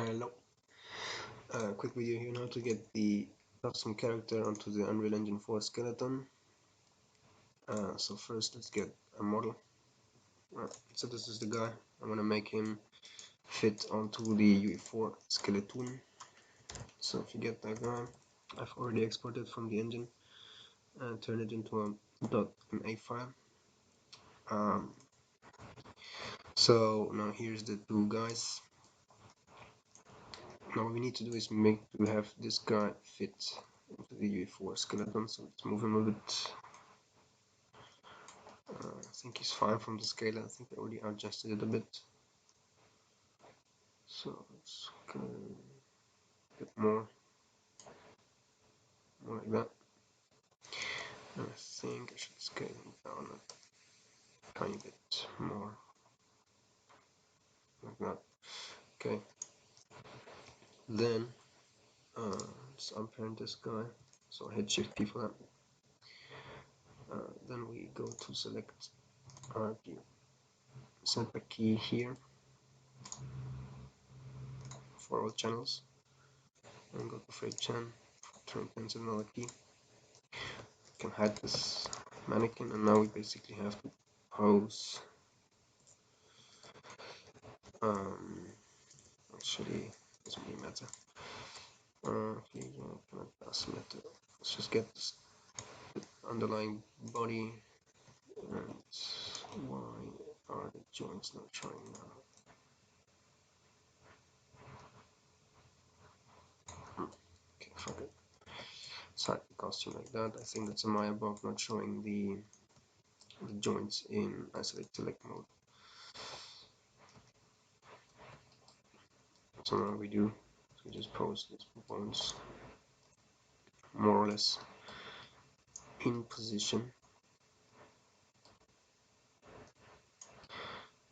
Hello. Quick video here on how to get the custom character onto the Unreal Engine 4 skeleton. So first let's get a model. So this is the guy. I'm gonna make him fit onto the UE4 skeleton. So if you get that guy, I've already exported from the engine and turned it into a .ma file. So now here's the two guys. Now what we need to do is have this guy fit into the UE4 skeleton. So let's move him a bit. I think he's fine from the scale. I think I already adjusted it a bit. So let's go a bit more like that. And I think I should scale him down a tiny bit more like that. Okay. Then let's unparent this guy. So hit Shift P for that. Then we go to select the setback key here for all channels, and go to frame 10, turn pencil another key. We can hide this mannequin, and now we basically have to pose. Actually, doesn't really matter. Okay, yeah, it does matter. Let's just get this underlying body. And why are the joints not showing now? Okay, fuck it. Side the costume like that. I think that's a Maya bug not showing the joints in isolate select mode. So now we do. So we just pose these bones more or less in position.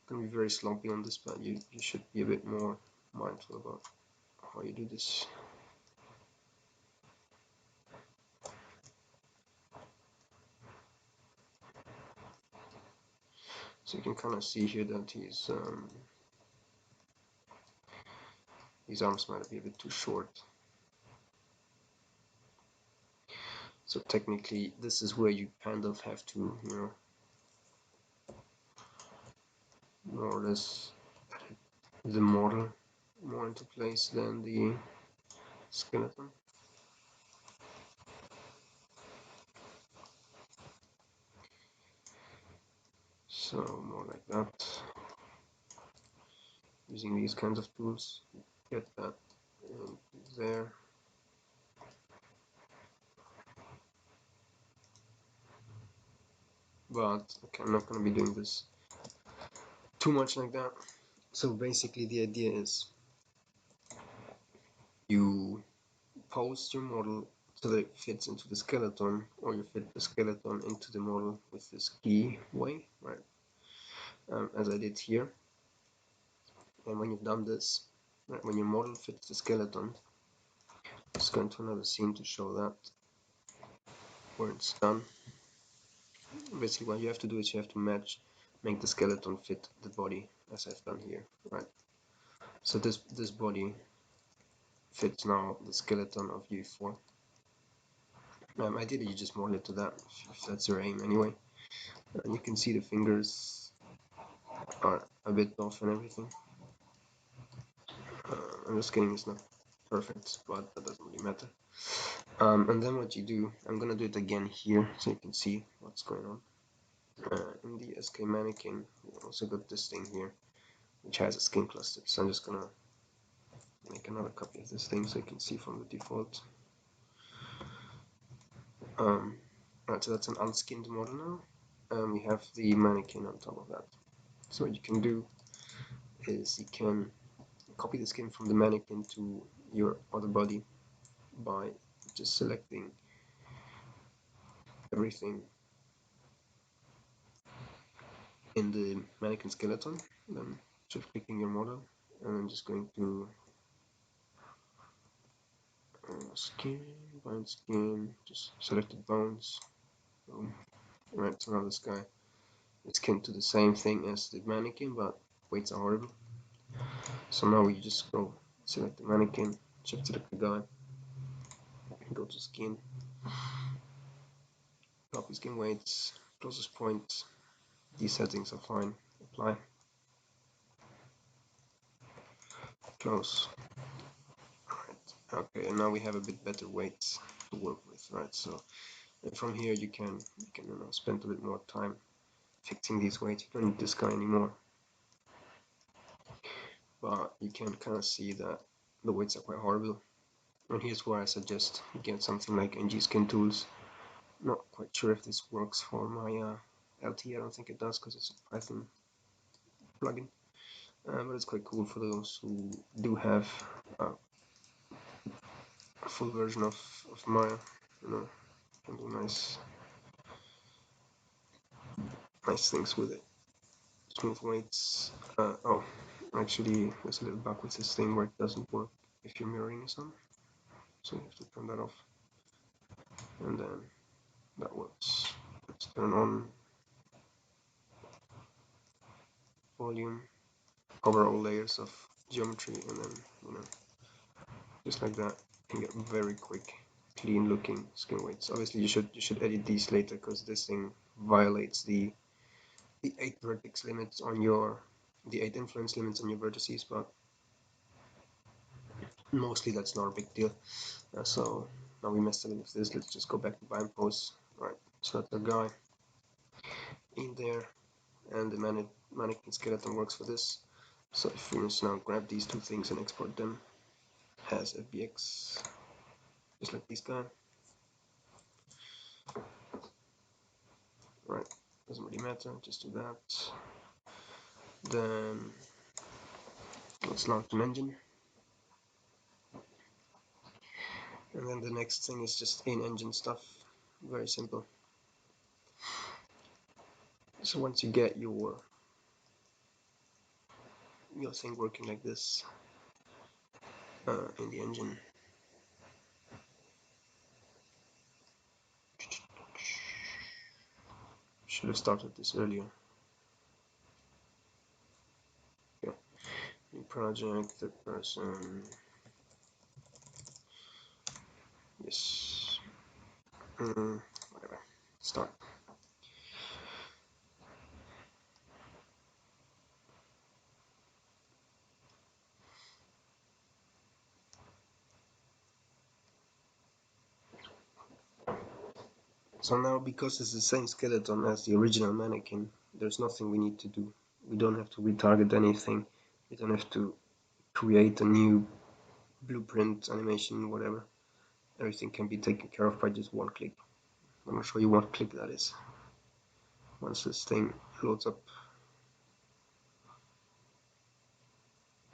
Gonna be very sloppy on this, but you should be a bit more mindful about how you do this. So you can kind of see here that his arms might be a bit too short. So technically, this is where you kind of have to, more or less put the model more into place than the skeleton. So more like that. Using these kinds of tools, get that there. But okay, I'm not going to be doing this too much like that. So basically the idea is you pose your model so that it fits into the skeleton, or you fit the skeleton into the model with this key way, right? As I did here. And when you've done this, right, when your model fits the skeleton, let's go into another scene to show that where it's done. Basically what you have to do is you have to make the skeleton fit the body, as I've done here, right? So this body fits now the skeleton of UE4. Ideally you just model it to that, if that's your aim anyway. You can see the fingers are a bit off and everything. I'm just kidding, it's not perfect, but that doesn't really matter. And then what you do, I'm gonna do it again here so you can see what's going on. In the SK mannequin, we also got this thing here, which has a skin cluster. So I'm just gonna make another copy of this thing so you can see from the default. Right, so that's an unskinned model now, and we have the mannequin on top of that. So what you can do is you can copy the skin from the mannequin to your other body by just selecting everything in the mannequin skeleton, then shift clicking your model, and then just going to skin, bind skin, just selected bones. Boom. Right, so now this guy is skinned to the same thing as the mannequin, but weights are horrible. So now we just go select the mannequin, shift select the guy, go to skin, copy skin weights, closest point, these settings are fine, apply, close. Right. Okay, and now we have a bit better weights to work with, right? So from here you can spend a bit more time fixing these weights. You don't need this guy anymore, but you can kind of see that the weights are quite horrible. And here's where I suggest you get something like NG Skin Tools. Not quite sure if this works for my LT. I don't think it does because it's a Python plugin, but it's quite cool for those who do have a full version of Maya. You know, can do nice things with it. Smooth weights. Oh, actually, there's a little bug with this thing where it doesn't work if you're mirroring some, so you have to turn that off, and then that works. Let's turn on volume, cover all layers of geometry, and then just like that, you can get very quick, clean looking skin weights. Obviously, you should edit these later because this thing violates the 8 vertex limits on your the 8 influence limits on your vertices, but mostly that's not a big deal. So now we messed up with this. Let's just go back to bind pose. Right, so that's our guy in there, and the mannequin skeleton works for this. So if we just now grab these two things and export them as FBX, just like this guy. Right, doesn't really matter, just do that. Then let's launch an engine. And then the next thing is just in-engine stuff, very simple. So once you get your thing working like this in the engine, should have started this earlier. Yeah, new project, third person, yes, whatever, start. So now, because it's the same skeleton as the original mannequin, there's nothing we need to do. We don't have to retarget anything. We don't have to create a new blueprint, animation, whatever. Everything can be taken care of by just one click. I'm going to show you what click that is. Once this thing loads up.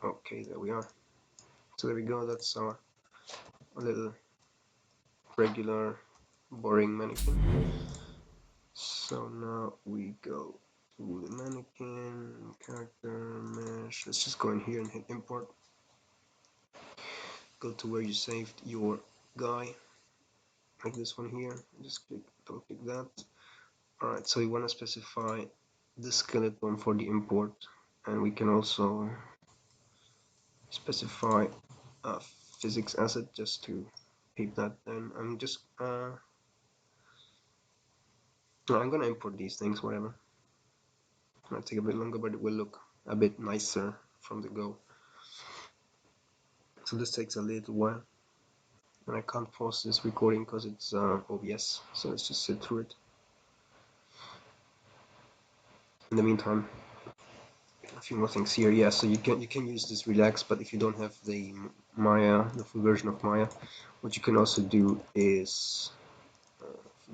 Okay, there we are. So there we go, that's our little regular boring mannequin. So now we go to the mannequin, character, mesh. Let's just go in here and hit import. Go to where you saved your guy, like this one here. Just double click that. Alright, so we want to specify the skeleton for the import, and we can also specify a physics asset just to keep that. And I'm just I'm gonna import these things, whatever. It might take a bit longer, but it will look a bit nicer from the go. So this takes a little while, and I can't pause this recording because it's OBS. So let's just sit through it. In the meantime, a few more things here. Yeah, so you can use this relax, but if you don't have the Maya, the full version of Maya, what you can also do is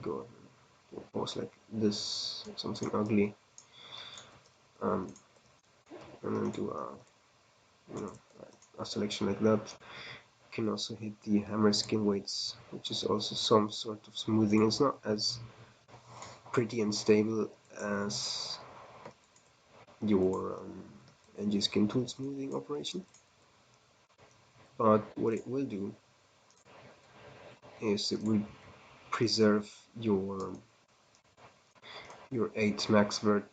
go pose like this, something ugly, and then do a selection like that. You can also hit the hammer skin weights, which is also some sort of smoothing. It's not as pretty and stable as your NG Skin Tool smoothing operation, but what it will do is it will preserve your 8 max vert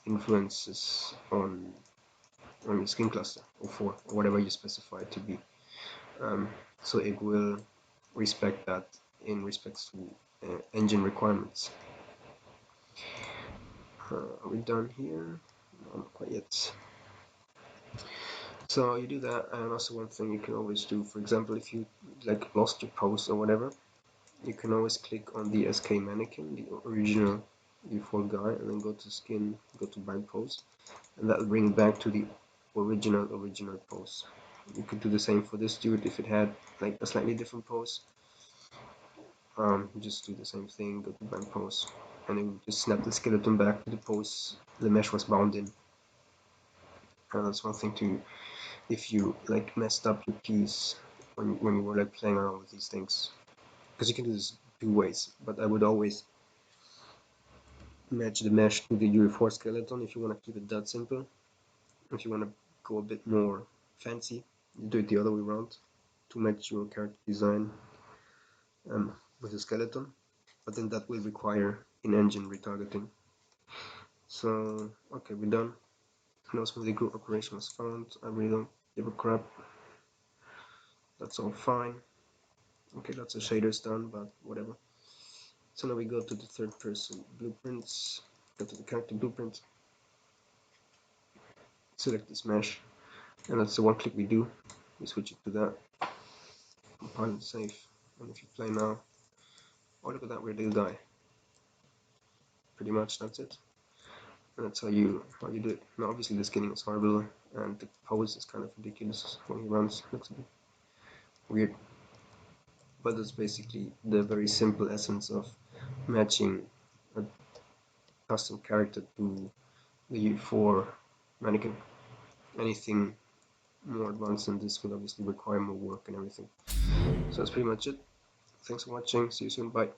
influences on your skin cluster, or 4, or whatever you specify it to be. so it will respect that in respects to engine requirements. Are we done here? No, not quite yet. So you do that, and also one thing you can always do, for example, if you like lost your pose or whatever, you can always click on the SK mannequin, the original U4 guy, and then go to skin, go to bind pose, and that will bring it back to the original pose. You could do the same for this dude if it had like a slightly different pose. Just do the same thing, go to bind pose, and it will just snap the skeleton back to the pose the mesh was bound in. And that's one thing to, if you like messed up your piece when you were like playing around with these things, because you can do this 2 ways, but I would always match the mesh to the UE4 skeleton if you want to keep it that simple. If you want to go a bit more fancy, you do it the other way around to match your character design with the skeleton, but then that will require in-engine retargeting. So, okay, we're done. No smoothie group operation was found. I really don't give a crap. That's all fine. Okay, lots of shaders done, but whatever. So now we go to the third person blueprints, go to the character blueprint, select this mesh, and that's the one click we do. We switch it to that, compile and save, and if you play now, oh look at that weird little guy. Pretty much that's it. And that's how you do it. Now obviously the skinning is horrible, and the pose is kind of ridiculous when he runs, looks a bit weird. But that's basically the very simple essence of matching a custom character to the U4 mannequin. Anything more advanced than this would obviously require more work and everything. So that's pretty much it. Thanks for watching. See you soon. Bye.